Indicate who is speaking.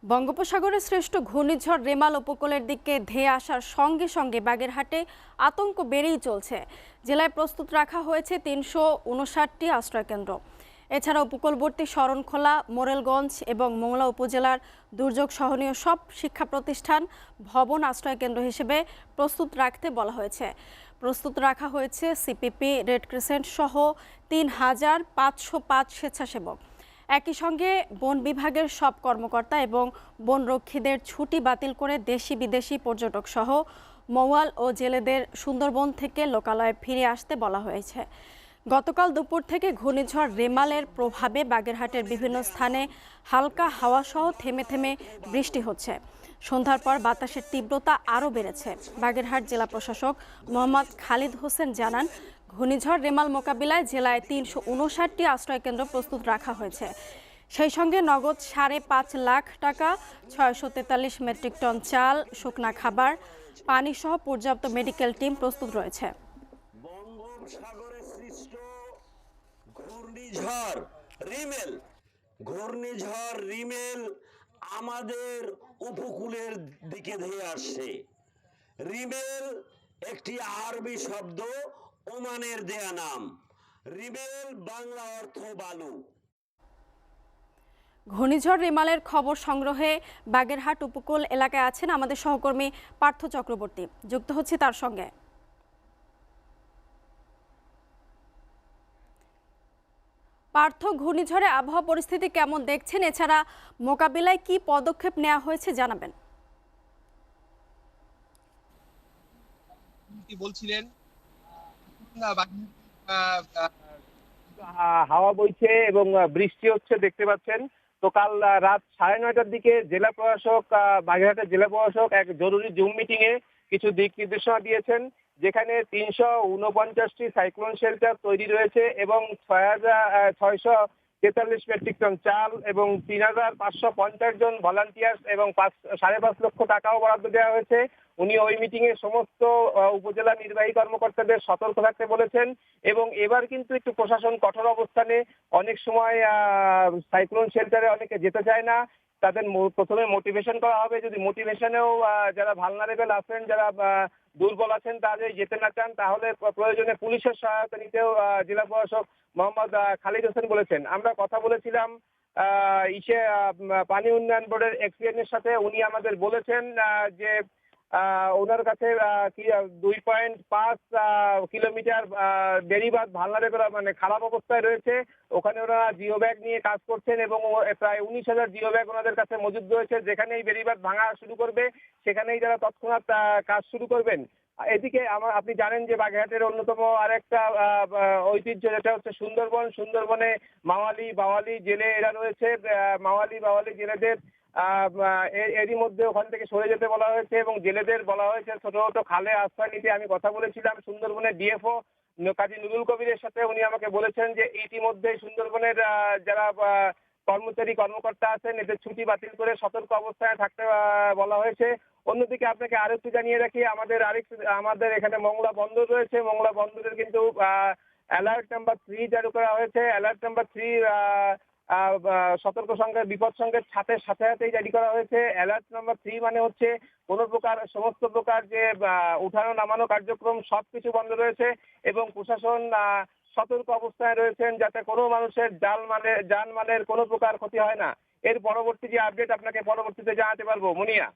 Speaker 1: বঙ্গোপসাগরের শ্রেষ্ঠ ঘূর্ণিঝড় রেমাল উপকূলের দিকে ধেয়ে আসার সঙ্গে সঙ্গে বাগেরহাটে আতঙ্ক বেড়েই চলছে। জেলায় প্রস্তুত রাখা হয়েছে ৩৫৯টি আশ্রয়কেন্দ্র। এছাড়া উপকূলবর্তী শরণখোলা, মোরেলগঞ্জ এবং মোংলা উপজেলার দুর্যোগ সহনীয় সব শিক্ষা প্রতিষ্ঠান ভবন আশ্রয়কেন্দ্র হিসেবে প্রস্তুত রাখতে বলা হয়েছে। প্রস্তুত রাখা হয়েছে সিপিপি, রেড ক্রিসেন্ট সহ ৩,৫০৫ স্বেচ্ছাসেবক। একই সঙ্গে বন বিভাগের সব কর্মকর্তা এবং বনরক্ষীদের ছুটি বাতিল করে দেশি বিদেশি পর্যটক সহ মৌয়াল ও জেলেদের সুন্দরবন থেকে লোকালয়ে ফিরে আসতে বলা হয়েছে। গতকাল দুপুর থেকে ঘূর্ণিঝড় রেমালের প্রভাবে বাগেরহাটের বিভিন্ন স্থানে হালকা হাওয়া সহ থেমে থেমে বৃষ্টি হচ্ছে। সন্ধ্যার পর বাতাসের তীব্রতা আরও বেড়েছে। বাগেরহাট জেলা প্রশাসক মোহাম্মদ খালিদ হোসেন জানান, ঘূর্ণিঝড় রেমাল মোকাবিলায় জেলায় ৩৫৯টি আশ্রয়কেন্দ্র প্রস্তুত রাখা হয়েছে। সেই সঙ্গে নগদ ৫.৫ লাখ টাকা, ৬৪৩ মেট্রিক টন চাল, শুকনা খাবার, পানি সহ পর্যাপ্ত মেডিকেল টিম প্রস্তুত রয়েছে।
Speaker 2: বঙ্গোপসাগরে সৃষ্ট ঘূর্ণিঝড় রিমেল আমাদের উপকূলের দিকে ধেয়ে আসছে। রিমেল একটি আরবি শব্দ, ওমানের দেয়া নাম। রিমেল বাংলা অর্থ বালু।
Speaker 1: ঘূর্ণিঝড় রেমালের খবর সংগ্রহে বাগেরহাট উপকূল এলাকায় আছেন আমাদের সহকর্মী পার্থ চক্রবর্তী। যুক্ত হচ্ছে তার সঙ্গে। পার্থ, ঘূর্ণিঝড়ে আবহাওয়া পরিস্থিতি কেমন দেখছেন? এছাড়া মোকাবিলায় কি পদক্ষেপ নেওয়া হয়েছে জানাবেন।
Speaker 3: বলছিলেন
Speaker 4: হাওয়া বইছে এবং বৃষ্টি হচ্ছে দেখতে পাচ্ছেন। তো কাল রাত 9:30টার দিকে জেলা প্রশাসক, বাগেরহাটের জেলা প্রশাসক এক জরুরি জুম মিটিং এ কিছু দিক নির্দেশনা দিয়েছেন, যেখানে ৩৪৯টি সাইক্লোন শেল্টার তৈরি রয়েছে এবং ৬,৬৪৩ মেট্রিক টন চাল এবং ৩,৫৫০ জন ভলান্টিয়ার্স এবং ৫.৫ লক্ষ টাকাও বরাদ্দ দেওয়া হয়েছে। উনি ওই মিটিং এ সমস্ত উপজেলা নির্বাহী কর্মকর্তাদের সতর্ক থাকতে বলেছেন এবং এবার কিন্তু একটু প্রশাসন কঠোর অবস্থানে। অনেক সময় সাইক্লোন শেল্টারে অনেকে যেতে চায় না, তাদের প্রথমে মোটিভেশন করা হবে। যদি মোটিভেশনেও যারা ভালনারেবল আছেন, যারা দুর্বল আছেন, তাদের যেতে না চান, তাহলে প্রয়োজনে পুলিশের সহায়তা নিতেও জেলা প্রশাসক মোহাম্মদ খালিদ হোসেন বলেছেন। আমরা কথা বলেছিলাম পানি উন্নয়ন বোর্ডের এক্সিএনের সাথে। উনি আমাদের বলেছেন যে ওনার কাছে 2.5 কিলোমিটার বেড়িবাঁধ ভালনারেবল, মানে খারাপ অবস্থায় রয়েছে। ওখানে ওরা জিও ব্যাগ নিয়ে কাজ করছেন এবং প্রায় 19,000 জিও ব্যাগ ওনাদের কাছে মজুদ রয়েছে। যেখানেই বেড়িবাঁধ ভাঙা শুরু করবে, সেখানেই যারা তৎক্ষণাৎ কাজ শুরু করবেন। এদিকে আপনি জানেন যে বাগেরহাটের অন্যতম আরেকটা ঐতিহ্য, যেটা হচ্ছে সুন্দরবনে বাওয়ালি জেলে এরা রয়েছে। বাওয়ালি জেলেদের এরই মধ্যে ওখান থেকে সরে যেতে বলা হয়েছে এবং জেলেদের বলা হয়েছে ছোট ছোট খালে আশ্রয় নিতে। আমি কথা বলেছিলাম সুন্দরবনের ডিএফও কাজী নুরুল কবিরের সাথে। উনি আমাকে বলেছেন যে ইতিমধ্যে সুন্দরবনের যারা কর্মকর্তা আছেন, এদের ছুটি বাতিল করে সতর্ক অবস্থায় থাকতে বলা হয়েছে। অন্যদিকে আপনাকে আরেকটু জানিয়ে রাখি, আমাদের এখানে মোংলা বন্দর রয়েছে। মোংলা বন্দরের কিন্তু অ্যালার্ট নাম্বার 3 জারি করা হয়েছে। অ্যালার্ট নাম্বার 3 সতর্ক সংকেত, বিপদ সংকেত সাথে সাথেই জারি করা হয়েছে। অ্যালার্ট নাম্বার 3 মানে হচ্ছে সমস্ত প্রকার যে উঠানো নামানো কার্যক্রম সবকিছু বন্ধ রয়েছে এবং প্রশাসন সতর্ক অবস্থায় রয়েছেন যাতে কোনো মানুষের জানমালের কোনো প্রকার ক্ষতি হয় না। এর পরবর্তী যে আপডেট আপনাকে পরবর্তীতে জানাতে পারবো, মুনিয়া।